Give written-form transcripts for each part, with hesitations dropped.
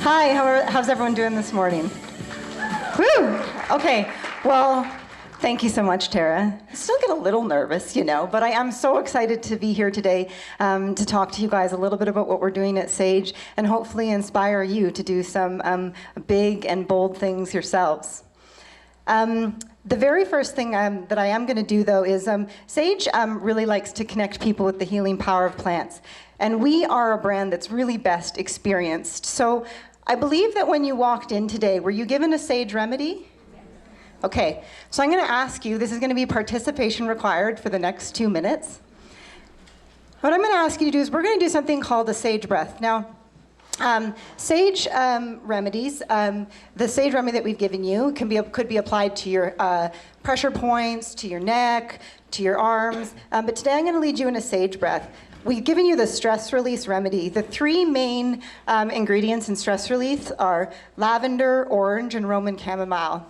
Hi, how's everyone doing this morning? Woo! Okay, well, thank you so much, Tara. I still get a little nervous, but I am so excited to be here today to talk to you guys a little bit about what we're doing at Saje and hopefully inspire you to do some big and bold things yourselves. The very first thing that I am going to do, though, is Saje really likes to connect people with the healing power of plants. And we are a brand that's really best experienced. So I believe that when you walked in today, were you given a Saje remedy? Okay, so I'm going to ask you, this is going to be participation required for the next 2 minutes. What I'm going to ask you to do is we're going to do something called a Saje breath. Now, Saje remedies, the Saje remedy that we've given you could be applied to your pressure points, to your neck, to your arms. But today I'm going to lead you in a Saje breath. We've given you the stress release remedy. The three main ingredients in stress release are lavender, orange, and Roman chamomile.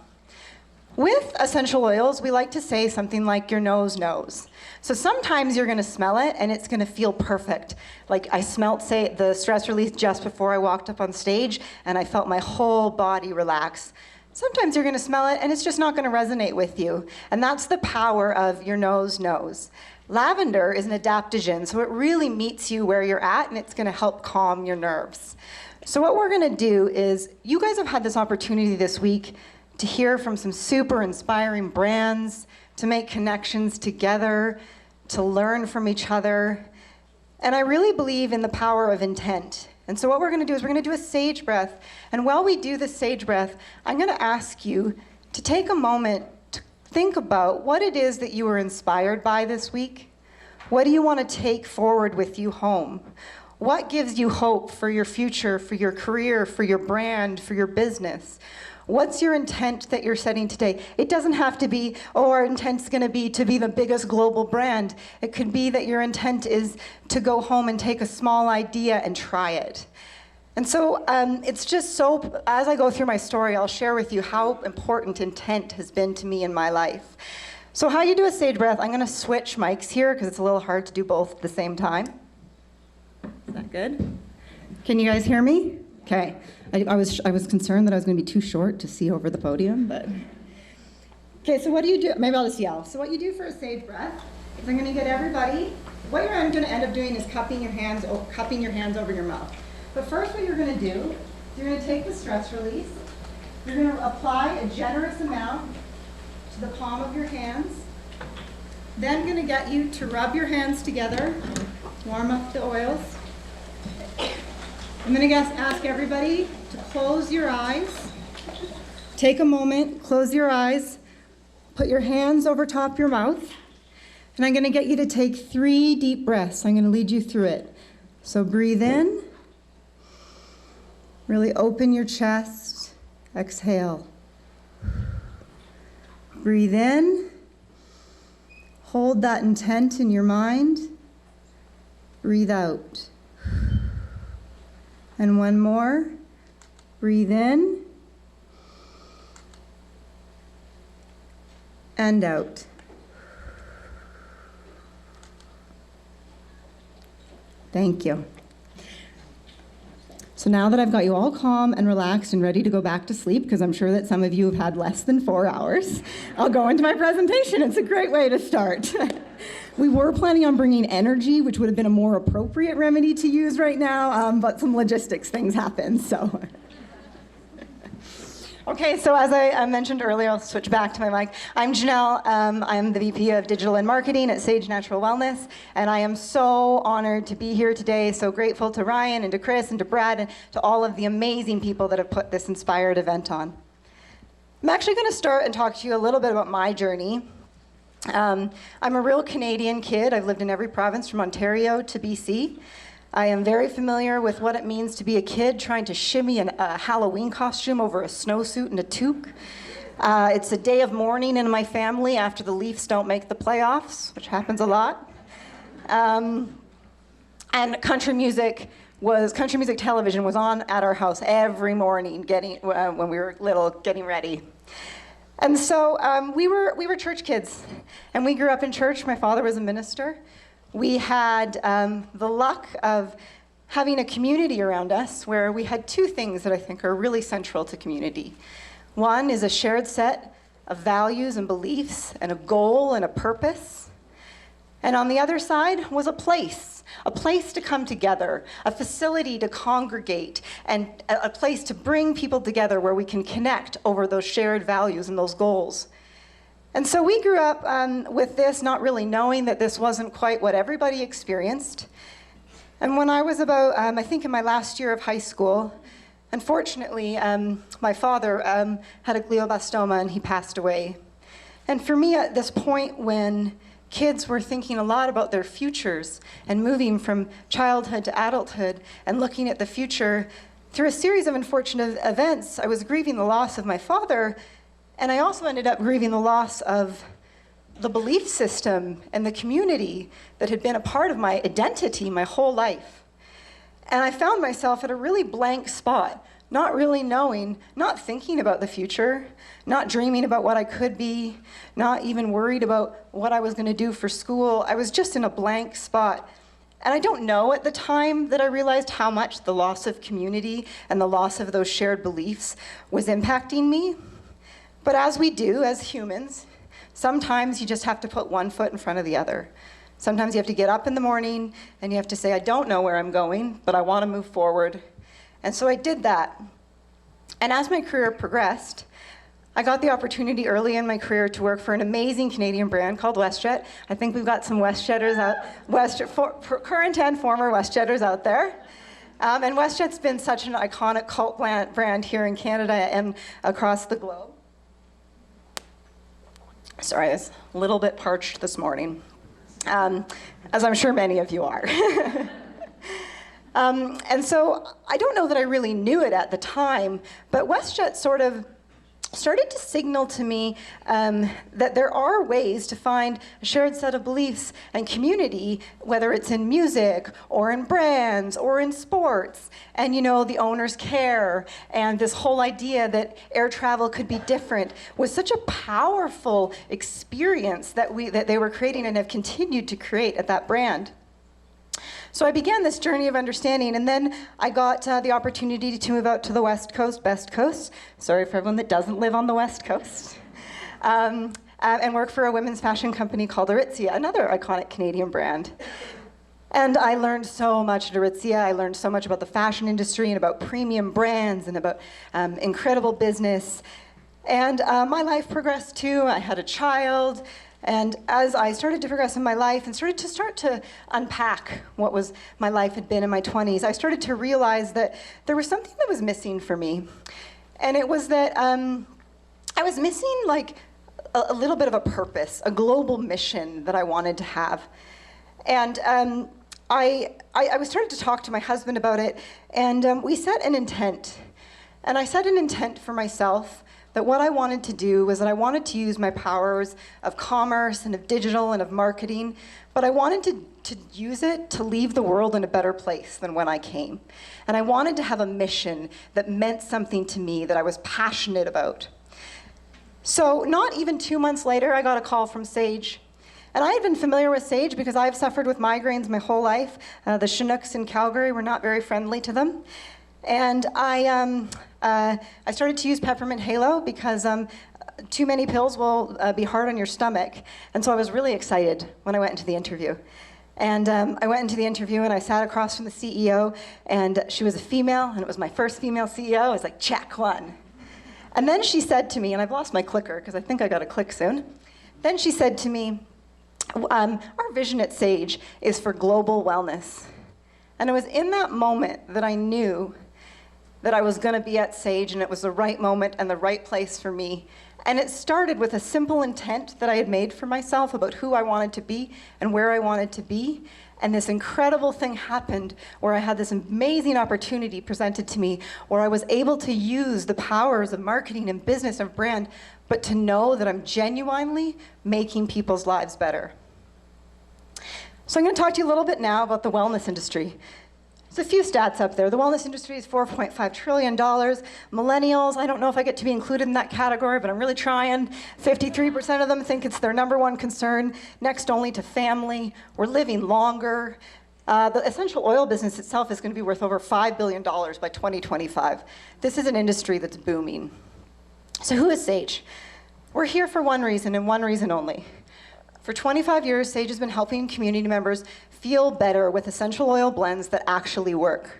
With essential oils, we like to say something like your nose knows. So sometimes you're going to smell it and it's going to feel perfect. Like I smelled, say, the stress release just before I walked up on stage and I felt my whole body relax. Sometimes you're going to smell it and it's just not going to resonate with you. And that's the power of your nose knows. Lavender is an adaptogen, so it really meets you where you're at and it's going to help calm your nerves. So what we're going to do is, you guys have had this opportunity this week to hear from some super inspiring brands, to make connections together, to learn from each other. And I really believe in the power of intent. And so what we're going to do is we're going to do a Saje breath. And while we do the Saje breath, I'm going to ask you to take a moment to think about what it is that you were inspired by this week. What do you want to take forward with you home? What gives you hope for your future, for your career, for your brand, for your business? What's your intent that you're setting today? It doesn't have to be, oh, our intent's going to be the biggest global brand. It could be that your intent is to go home and take a small idea and try it. And so it's just so, as I go through my story, I'll share with you how important intent has been to me in my life. So how you do a Saje breath, I'm going to switch mics here because it's a little hard to do both at the same time. Is that good? Can you guys hear me? Okay. I was concerned that I was going to be too short to see over the podium, but... Okay, so what do you do? Maybe I'll just yell. So what you do for a Saje breath is I'm going to get everybody... What I'm going to end up doing is cupping your hands over your mouth. But first what you're going to do is you're going to take the stress release. You're going to apply a generous amount to the palm of your hands. Then I'm going to get you to rub your hands together, warm up the oils. I'm going to ask everybody to close your eyes. Take a moment, close your eyes, put your hands over top your mouth, and I'm going to get you to take 3 deep breaths. I'm going to lead you through it. So breathe in, really open your chest, exhale. Breathe in, hold that intent in your mind, breathe out. And one more. Breathe in and out. Thank you. So now that I've got you all calm and relaxed and ready to go back to sleep, because I'm sure that some of you have had less than 4 hours, I'll go into my presentation. It's a great way to start. We were planning on bringing energy, which would have been a more appropriate remedy to use right now, but some logistics things happened, so. Okay, so as I mentioned earlier, I'll switch back to my mic. I'm Janelle. I'm the VP of Digital and Marketing at Saje Natural Wellness, and I am so honored to be here today, so grateful to Ryan and to Chris and to Brad and to all of the amazing people that have put this inspired event on. I'm actually going to start and talk to you a little bit about my journey. I'm a real Canadian kid. I've lived in every province from Ontario to BC. I am very familiar with what it means to be a kid trying to shimmy a Halloween costume over a snowsuit and a toque. It's a day of mourning in my family after the Leafs don't make the playoffs, which happens a lot. And country music television was on at our house every morning when we were little, getting ready. And so we were church kids, and we grew up in church. My father was a minister. We had the luck of having a community around us where we had two things that I think are really central to community. One is a shared set of values and beliefs and a goal and a purpose. And on the other side was a place to come together, a facility to congregate, and a place to bring people together where we can connect over those shared values and those goals. And so we grew up with this, not really knowing that this wasn't quite what everybody experienced. And when I was about, I think in my last year of high school, unfortunately, my father had a glioblastoma and he passed away. And for me at this point when kids were thinking a lot about their futures and moving from childhood to adulthood and looking at the future, through a series of unfortunate events, I was grieving the loss of my father, and I also ended up grieving the loss of the belief system and the community that had been a part of my identity my whole life. And I found myself at a really blank spot, not really knowing, not thinking about the future, not dreaming about what I could be, not even worried about what I was going to do for school. I was just in a blank spot. And I don't know at the time that I realized how much the loss of community and the loss of those shared beliefs was impacting me. But as we do as humans, sometimes you just have to put one foot in front of the other. Sometimes you have to get up in the morning and you have to say, I don't know where I'm going, but I want to move forward. And so I did that. And as my career progressed, I got the opportunity early in my career to work for an amazing Canadian brand called WestJet. I think we've got some WestJetters out, current and former WestJetters out there. And WestJet's been such an iconic cult brand here in Canada and across the globe. Sorry, I was a little bit parched this morning, as I'm sure many of you are. And so I don't know that I really knew it at the time, but WestJet sort of started to signal to me that there are ways to find a shared set of beliefs and community, whether it's in music or in brands or in sports, and the owners care, and this whole idea that air travel could be different was such a powerful experience that they were creating and have continued to create at that brand. So I began this journey of understanding, and then I got the opportunity to move out to the West Coast, Best Coast, sorry for everyone that doesn't live on the West Coast, and work for a women's fashion company called Aritzia, another iconic Canadian brand. And I learned so much at Aritzia. I learned so much about the fashion industry and about premium brands and about incredible business. And my life progressed too. I had a child. And as I started to progress in my life and started to unpack what was my life had been in my 20s, I started to realize that there was something that was missing for me. And it was that I was missing like a little bit of a purpose, a global mission that I wanted to have. And I was starting to talk to my husband about it, and we set an intent. And I set an intent for myself that what I wanted to do was that I wanted to use my powers of commerce and of digital and of marketing, but I wanted to use it to leave the world in a better place than when I came. And I wanted to have a mission that meant something to me, that I was passionate about. So not even 2 months later, I got a call from Saje. And I had been familiar with Saje because I've suffered with migraines my whole life. The Chinooks in Calgary were not very friendly to them. And I started to use Peppermint Halo because too many pills will be hard on your stomach. And so I was really excited when I went into the interview. And I went into the interview and I sat across from the CEO, and she was a female, and it was my first female CEO. I was like, check one. And then she said to me, and I've lost my clicker because I think I got to click soon. Then she said to me, our vision at Saje is for global wellness. And it was in that moment that I knew that I was going to be at Saje, and it was the right moment and the right place for me. And it started with a simple intent that I had made for myself about who I wanted to be and where I wanted to be. And this incredible thing happened where I had this amazing opportunity presented to me where I was able to use the powers of marketing and business and brand, but to know that I'm genuinely making people's lives better. So I'm going to talk to you a little bit now about the wellness industry. There's a few stats up there. The wellness industry is $4.5 trillion. Millennials, I don't know if I get to be included in that category, but I'm really trying. 53% of them think it's their number one concern, next only to family. We're living longer. The essential oil business itself is going to be worth over $5 billion by 2025. This is an industry that's booming. So who is Saje? We're here for one reason and one reason only. For 25 years, Saje has been helping community members feel better with essential oil blends that actually work.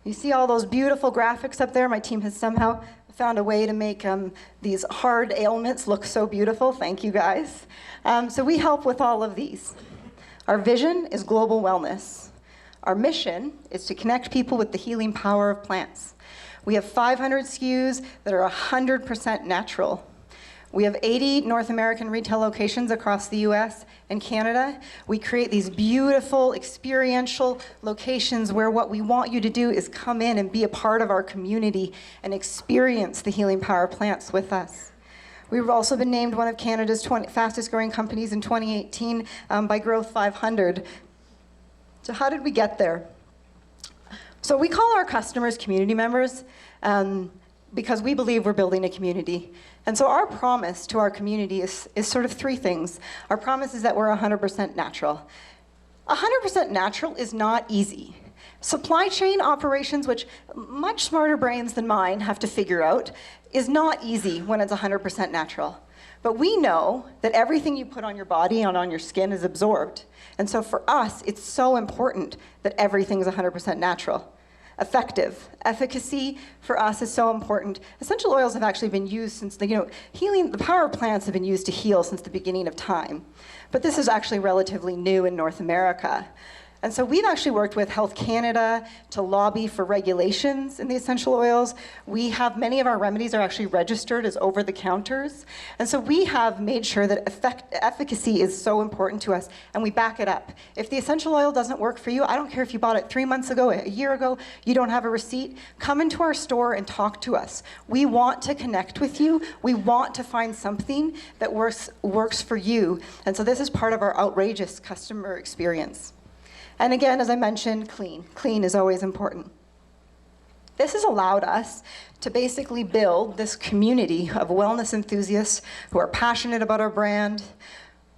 You see all those beautiful graphics up there? My team has somehow found a way to make these hard ailments look so beautiful. Thank you, guys. So we help with all of these. Our vision is global wellness. Our mission is to connect people with the healing power of plants. We have 500 SKUs that are 100% natural. We have 80 North American retail locations across the US and Canada. We create these beautiful experiential locations where what we want you to do is come in and be a part of our community and experience the healing power of plants with us. We've also been named one of Canada's fastest growing companies in 2018 by Growth 500. So how did we get there? So we call our customers community members because we believe we're building a community. And so our promise to our community is sort of three things. Our promise is that we're 100% natural. 100% natural is not easy. Supply chain operations, which much smarter brains than mine have to figure out, is not easy when it's 100% natural. But we know that everything you put on your body and on your skin is absorbed. And so for us, it's so important that everything's 100% natural. Effective. Efficacy for us is so important. Essential oils have actually been used since the power of plants have been used to heal since the beginning of time. But this is actually relatively new in North America. And so we've actually worked with Health Canada to lobby for regulations in the essential oils. We have many of our remedies are actually registered as over-the-counters. And so we have made sure that efficacy is so important to us, and we back it up. If the essential oil doesn't work for you, I don't care if you bought it 3 months ago, a year ago, you don't have a receipt, come into our store and talk to us. We want to connect with you. We want to find something that works for you. And so this is part of our outrageous customer experience. And again, as I mentioned, clean. Clean is always important. This has allowed us to basically build this community of wellness enthusiasts who are passionate about our brand,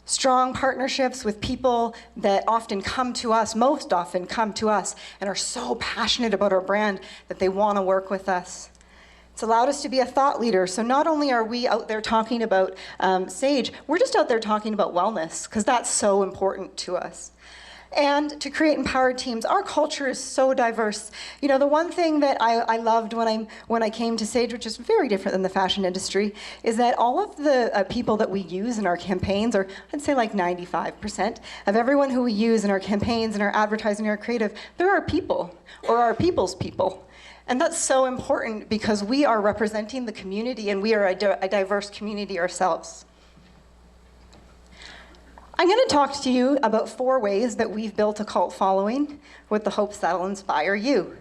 strong partnerships with people that often come to us, most often come to us, and are so passionate about our brand that they want to work with us. It's allowed us to be a thought leader. So not only are we out there talking about Saje, we're just out there talking about wellness, because that's so important to us. And to create empowered teams. Our culture is so diverse. You know, the one thing that I loved when I came to Saje, which is very different than the fashion industry, is that all of the people that we use in our campaigns, or I'd say like 95% of everyone who we use in our campaigns and our advertising and our creative, they're our people, or our people's people. And that's so important because we are representing the community and we are a diverse community ourselves. I'm going to talk to you about 4 ways that we've built a cult following with the hopes that'll inspire you.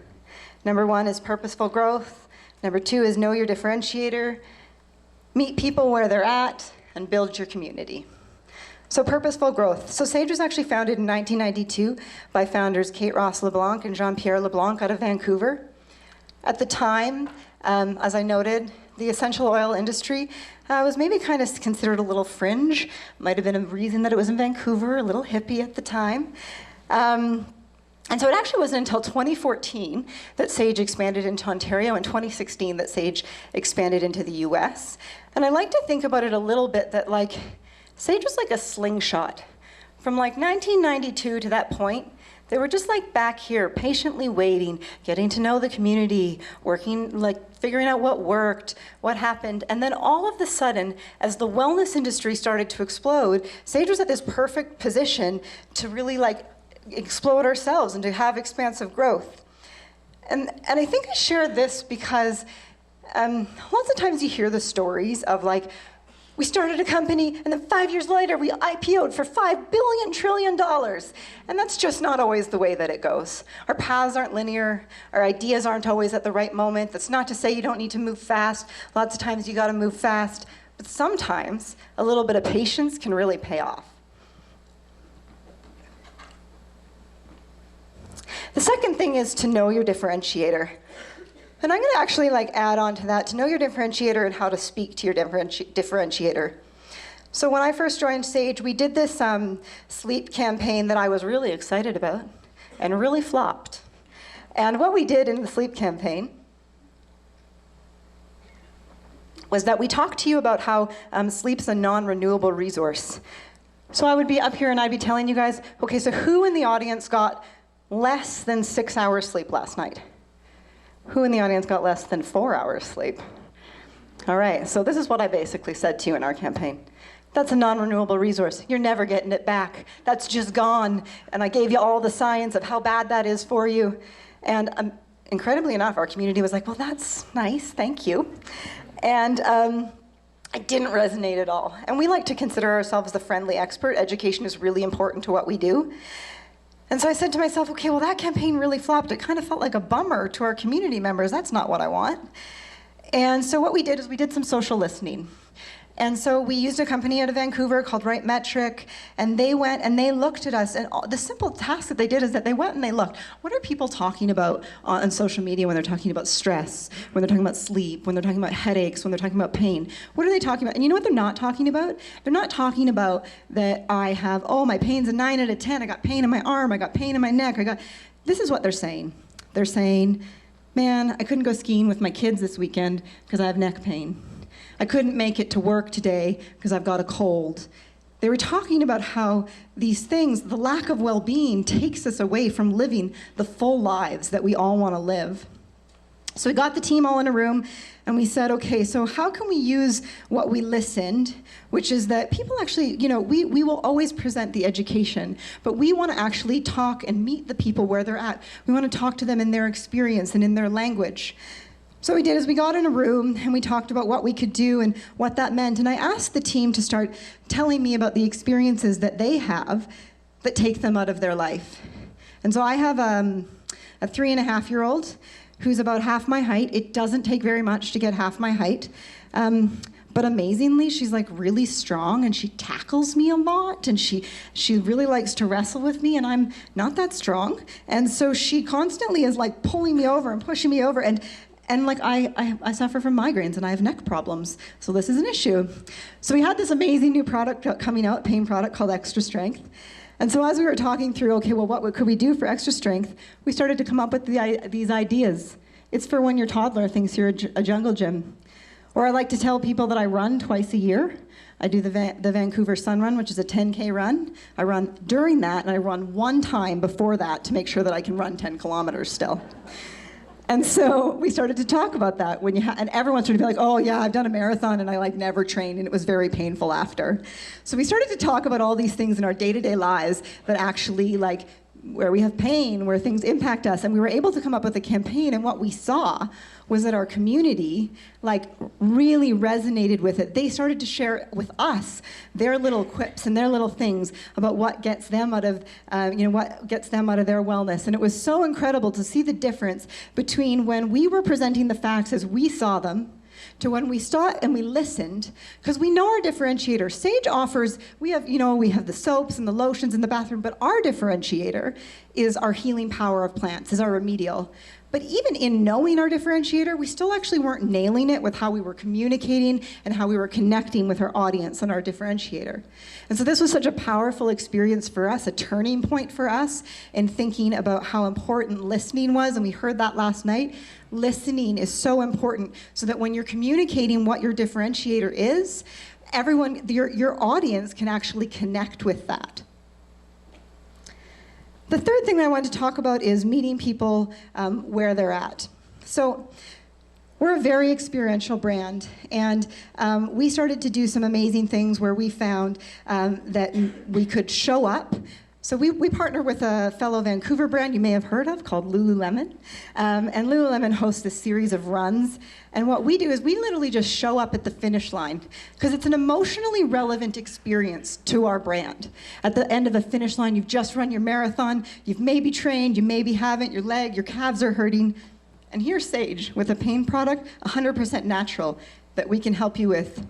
Number 1 is purposeful growth. Number 2 is know your differentiator, meet people where they're at, and build your community. So purposeful growth. So Saje was actually founded in 1992 by founders Kate Ross LeBlanc and Jean-Pierre LeBlanc out of Vancouver. At the time, as I noted, the essential oil industry was maybe kind of considered a little fringe. Might have been a reason that it was in Vancouver, a little hippie at the time. And so it actually wasn't until 2014 that Saje expanded into Ontario, and 2016 that Saje expanded into the US. And I like to think about it a little bit that Saje was like a slingshot. From 1992 to that point, they were just back here, patiently waiting, getting to know the community, working, figuring out what worked, what happened. And then all of a sudden, as the wellness industry started to explode, Saje was at this perfect position to really explode ourselves and to have expansive growth. And I think I share this because lots of times you hear the stories of we started a company, and then 5 years later, we IPO'd for $5 trillion. And that's just not always the way that it goes. Our paths aren't linear. Our ideas aren't always at the right moment. That's not to say you don't need to move fast. Lots of times you got to move fast. But sometimes a little bit of patience can really pay off. The second thing is to know your differentiator. And I'm going to actually add on to that, to know your differentiator and how to speak to your differentiator. So when I first joined Saje, we did this sleep campaign that I was really excited about. and really flopped. And what we did in the sleep campaign was that we talked to you about how sleep's a non-renewable resource. So I would be up here and I'd be telling you guys, okay, so who in the audience got less than 6 hours sleep last night? Who in the audience got less than 4 hours sleep? All right, so this is what I basically said to you in our campaign. That's a non-renewable resource. You're never getting it back. That's just gone. And I gave you all the science of how bad that is for you. And incredibly enough, our community was like, well, that's nice, thank you. And it didn't resonate at all. And we like to consider ourselves the friendly expert. Education is really important to what we do. And so I said to myself, okay, well, that campaign really flopped. It kind of felt like a bummer to our community members. That's not what I want. And so what we did is we did some social listening. And so we used a company out of Vancouver called Right Metric, and they went and they looked at us. And the simple task that they did is that they went and they looked, what are people talking about on social media when they're talking about stress, when they're talking about sleep, when they're talking about headaches, when they're talking about pain? What are they talking about? And you know what they're not talking about? They're not talking about that I have, oh, my pain's a 9 out of 10. I got pain in my arm. I got pain in my neck. This is what they're saying. They're saying, man, I couldn't go skiing with my kids this weekend because I have neck pain. I couldn't make it to work today because I've got a cold. They were talking about how these things, the lack of well-being, takes us away from living the full lives that we all want to live. So we got the team all in a room and we said, okay, so how can we use what we listened, which is that people actually, you know, we will always present the education, but we want to actually talk and meet the people where they're at. We want to talk to them in their experience and in their language. So what we did is we got in a room and we talked about what we could do and what that meant. And I asked the team to start telling me about the experiences that they have that take them out of their life. And so I have a 3.5-year-old who's about half my height. It doesn't take very much to get half my height. But amazingly, she's like really strong and she tackles me a lot and she really likes to wrestle with me and I'm not that strong. And so she constantly is like pulling me over and pushing me over and like I suffer from migraines and I have neck problems, so this is an issue. So we had this amazing new product coming out, pain product called Extra Strength. And so as we were talking through, okay, well, what could we do for extra strength? We started to come up with these ideas. It's for when your toddler thinks you're a jungle gym. Or I like to tell people that I run twice a year. I do the Vancouver Sun Run, which is a 10K run. I run during that, and I run one time before that to make sure that I can run 10 kilometers still. And so we started to talk about that and everyone started to be like, oh yeah, I've done a marathon and I like never trained and it was very painful after. So we started to talk about all these things in our day-to-day lives that actually like where we have pain, where things impact us, and we were able to come up with a campaign, and what we saw was that our community like really resonated with it. They started to share with us their little quips and their little things about what gets them out of, what gets them out of their wellness. And it was so incredible to see the difference between when we were presenting the facts as we saw them to when we saw it and we listened, because we know our differentiator. Saje offers, we have the soaps and the lotions in the bathroom, but our differentiator is our healing power of plants, is our remedial. But even in knowing our differentiator, we still actually weren't nailing it with how we were communicating and how we were connecting with our audience on our differentiator. And so this was such a powerful experience for us, a turning point for us in thinking about how important listening was, and we heard that last night. Listening is so important so that when you're communicating what your differentiator is, everyone, your audience can actually connect with that. The third thing that I wanted to talk about is meeting people where they're at. So we're a very experiential brand, and we started to do some amazing things where we found that we could show up. So we partner with a fellow Vancouver brand you may have heard of called Lululemon. And Lululemon hosts this series of runs. And what we do is we literally just show up at the finish line because it's an emotionally relevant experience to our brand. At the end of a finish line, you've just run your marathon, you've maybe trained, you maybe haven't, your calves are hurting. And here's Saje with a pain product, 100% natural, that we can help you with.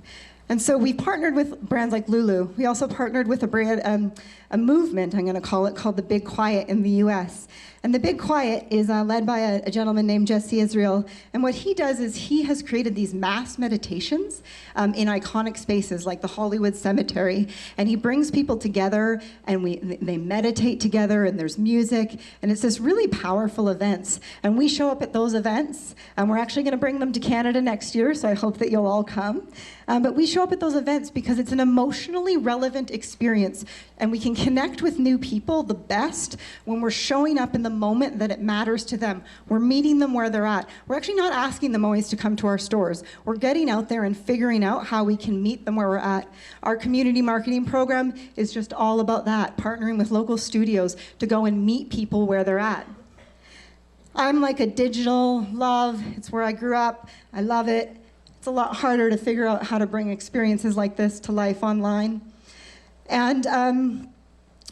And so we partnered with brands like Lulu. We also partnered with a brand, a movement, I'm going to call it, called The Big Quiet in the US. And The Big Quiet is led by a gentleman named Jesse Israel. And what he does is he has created these mass meditations in iconic spaces like the Hollywood Cemetery. And he brings people together, and they meditate together, and there's music. And it's this really powerful events. And we show up at those events, and we're actually going to bring them to Canada next year, so I hope that you'll all come. But we show up at those events because it's an emotionally relevant experience, and we can connect with new people the best when we're showing up in the moment that it matters to them. We're meeting them where they're at. We're actually not asking them always to come to our stores. We're getting out there and figuring out how we can meet them where we're at. Our community marketing program is just all about that, partnering with local studios to go and meet people where they're at. I'm like a digital love. It's where I grew up. I love it. It's a lot harder to figure out how to bring experiences like this to life online. And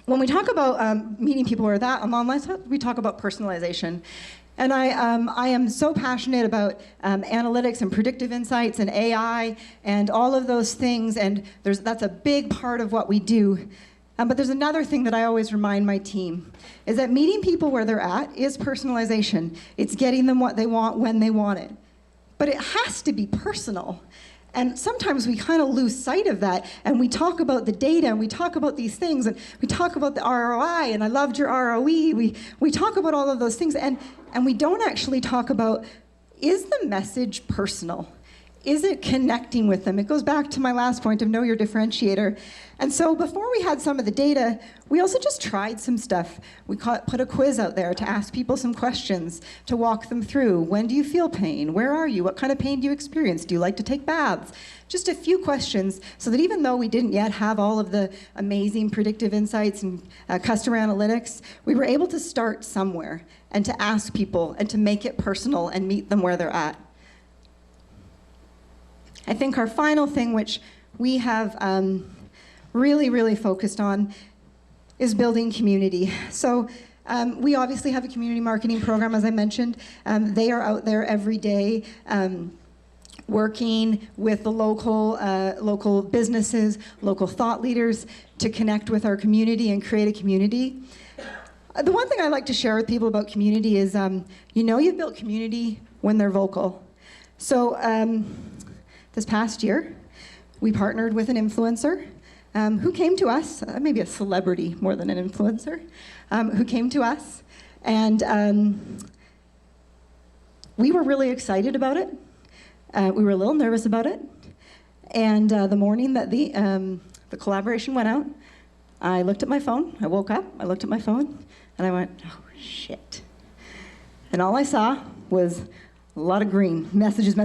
when we talk about meeting people where that online, we talk about personalization. And I am so passionate about analytics and predictive insights and AI and all of those things, and that's a big part of what we do. But there's another thing that I always remind my team, is that meeting people where they're at is personalization. It's getting them what they want when they want it. But it has to be personal. And sometimes we kind of lose sight of that, and we talk about the data, and we talk about these things, and we talk about the ROI, and I loved your ROE. We talk about all of those things, and we don't actually talk about, is the message personal? Is it connecting with them? It goes back to my last point of know your differentiator. And so before we had some of the data, we also just tried some stuff. We put a quiz out there to ask people some questions, to walk them through. When do you feel pain? Where are you? What kind of pain do you experience? Do you like to take baths? Just a few questions, so that even though we didn't yet have all of the amazing predictive insights and customer analytics, we were able to start somewhere and to ask people and to make it personal and meet them where they're at. I think our final thing, which we have really, really focused on, is building community. So we obviously have a community marketing program, as I mentioned. They are out there every day working with the local businesses, local thought leaders to connect with our community and create a community. The one thing I like to share with people about community is, you've built community when they're vocal. So this past year, we partnered with an influencer who came to us, maybe a celebrity more than an influencer, who came to us, and we were really excited about it. We were a little nervous about it, and the morning that the collaboration went out, I looked at my phone. I woke up, I looked at my phone, and I went, oh, shit. And all I saw was a lot of green, messages.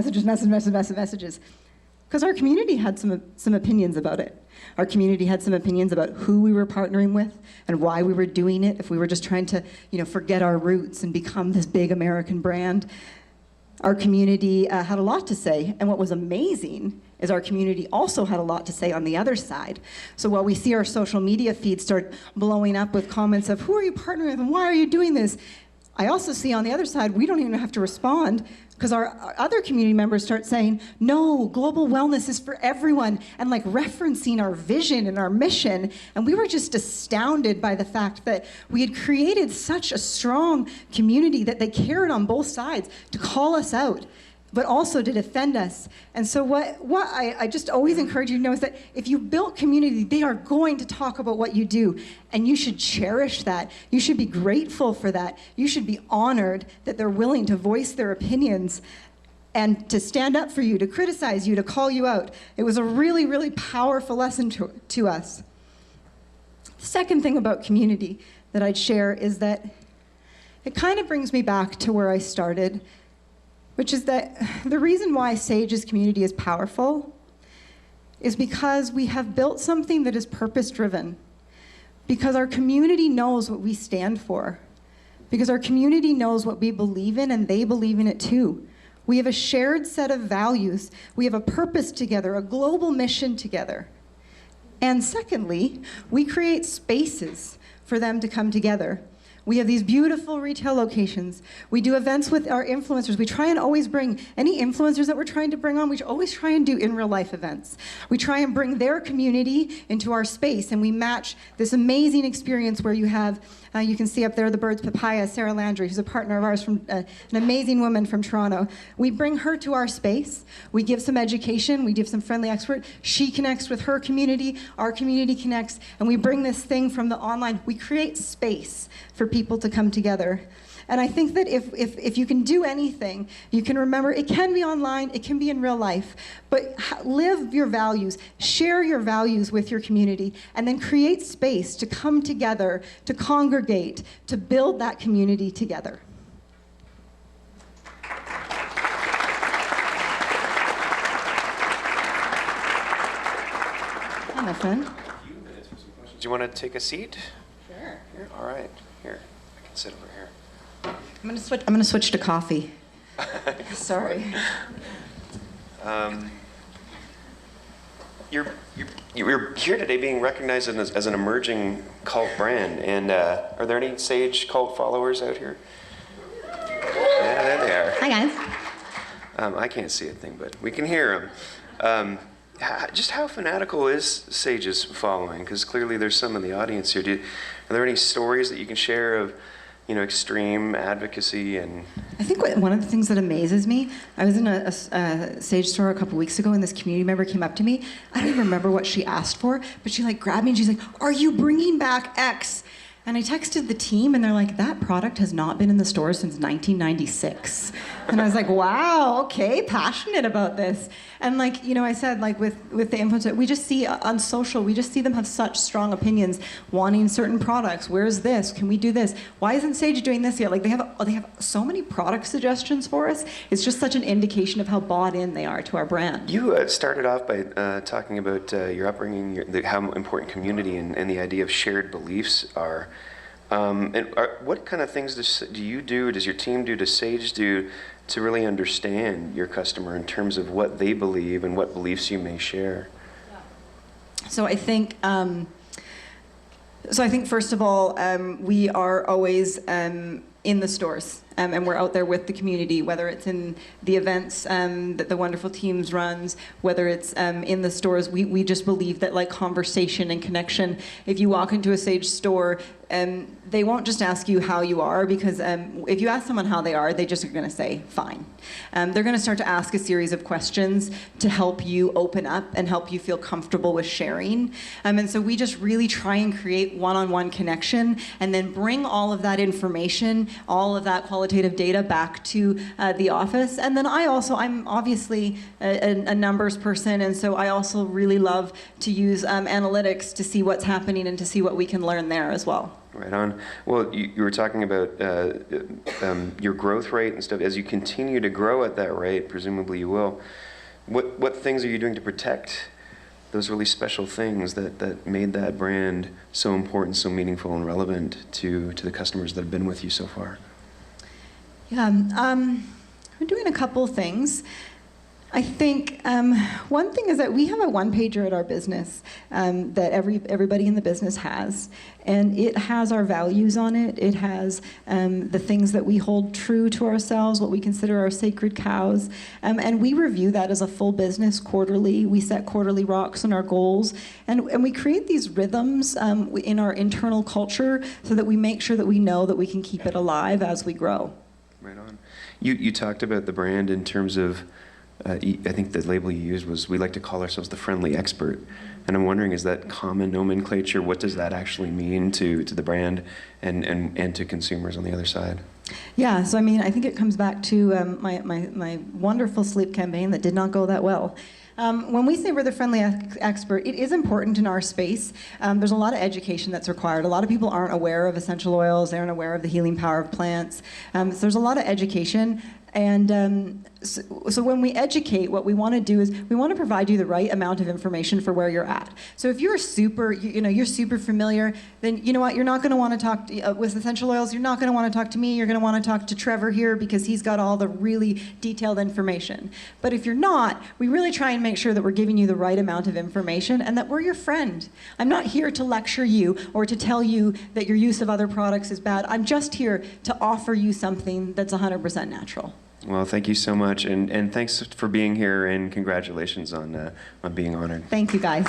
Because our community had some opinions about it. Our community had some opinions about who we were partnering with and why we were doing it, if we were just trying to, forget our roots and become this big American brand. Our community had a lot to say, and what was amazing is our community also had a lot to say on the other side. So while we see our social media feed start blowing up with comments of, who are you partnering with and why are you doing this? I also see on the other side, we don't even have to respond, because our other community members start saying, no, global wellness is for everyone, and like referencing our vision and our mission. And we were just astounded by the fact that we had created such a strong community that they cared on both sides to call us out, but also to defend us. And so what I just always encourage you to know is that if you built community, they are going to talk about what you do, and you should cherish that. You should be grateful for that. You should be honored that they're willing to voice their opinions and to stand up for you, to criticize you, to call you out. It was a really, really powerful lesson to us. The second thing about community that I'd share is that it kind of brings me back to where I started, which is that the reason why Sage's community is powerful is because we have built something that is purpose-driven, because our community knows what we stand for, because our community knows what we believe in, and they believe in it too. We have a shared set of values. We have a purpose together, a global mission together. And secondly, we create spaces for them to come together. We have these beautiful retail locations. We do events with our influencers. We try and always bring any influencers that we're trying to bring on, we always try and do in real life events. We try and bring their community into our space, and we match this amazing experience where you have, you can see up there the birds, Papaya, Sarah Landry, who's a partner of ours, from an amazing woman from Toronto. We bring her to our space. We give some education. We give some friendly expert. She connects with her community. Our community connects. And we bring this thing from the online. We create space for people to come together. And I think that if you can do anything, you can remember it can be online, it can be in real life, but live your values, share your values with your community, and then create space to come together, to congregate, to build that community together. Hi, my friend. Do you want to take a seat? Sure. All right. Here, I can sit over here. I'm gonna switch to coffee. Sorry. You're here today being recognized as an emerging cult brand, and are there any Saje cult followers out here? Yeah, there they are. Hi, guys. I can't see a thing, but we can hear them. Just how fanatical is Sage's following? Because clearly there's some in the audience here. Are there any stories that you can share of, extreme advocacy? And I think one of the things that amazes me, I was in a Sage store a couple weeks ago, and this community member came up to me. I don't even remember what she asked for, but she grabbed me and she's like, "Are you bringing back X?" And I texted the team, and they're like, "That product has not been in the store since 1996. And I was like, wow, okay, passionate about this. And I said, with the influencer, we just see on social, we just see them have such strong opinions, wanting certain products. Where's this? Can we do this? Why isn't Sage doing this yet? They have so many product suggestions for us. It's just such an indication of how bought in they are to our brand. you started off by talking about your upbringing, how important community and the idea of shared beliefs are. What kind of things do you do, does your team do, does Sage do, to really understand your customer in terms of what they believe and what beliefs you may share? So I think first of all, we are always in the stores, and we're out there with the community, whether it's in the events that the wonderful teams runs, whether it's in the stores. We just believe that conversation and connection. If you walk into a Sage store, they won't just ask you how you are, because if you ask someone how they are, they just are going to say fine. They're going to start to ask a series of questions to help you open up and help you feel comfortable with sharing. And so we just really try and create one-on-one connection, and then bring all of that information, all of that qualitative data back to the office. And then I'm obviously a numbers person, and so I also really love to use analytics to see what's happening and to see what we can learn there as well. Right on. Well, you were talking about your growth rate and stuff. As you continue to grow at that rate, presumably you will, what things are you doing to protect those really special things that made that brand so important, so meaningful and relevant to the customers that have been with you so far? Yeah, we're doing a couple things. I think one thing is that we have a one-pager at our business that everybody in the business has, and it has our values on it. It has the things that we hold true to ourselves, what we consider our sacred cows, and we review that as a full business quarterly. We set quarterly rocks on our goals, and we create these rhythms in our internal culture so that we make sure that we know that we can keep it alive as we grow. Right on. You talked about the brand in terms of, I think the label you used was, we like to call ourselves the friendly expert. And I'm wondering, is that common nomenclature? What does that actually mean to the brand and to consumers on the other side? Yeah, so I think it comes back to my wonderful sleep campaign that did not go that well. When we say we're the friendly expert, it is important in our space. There's a lot of education that's required. A lot of people aren't aware of essential oils. They aren't aware of the healing power of plants. So there's a lot of education. And so when we educate, what we want to do is we want to provide you the right amount of information for where you're at. So if you're you're super familiar, then you know what, you're not going to want to talk with essential oils. You're not going to want to talk to me. You're going to want to talk to Trevor here because he's got all the really detailed information. But if you're not, we really try and make sure that we're giving you the right amount of information and that we're your friend. I'm not here to lecture you or to tell you that your use of other products is bad. I'm just here to offer you something that's 100% natural. Well, thank you so much, and thanks for being here, and congratulations on being honored. Thank you, guys.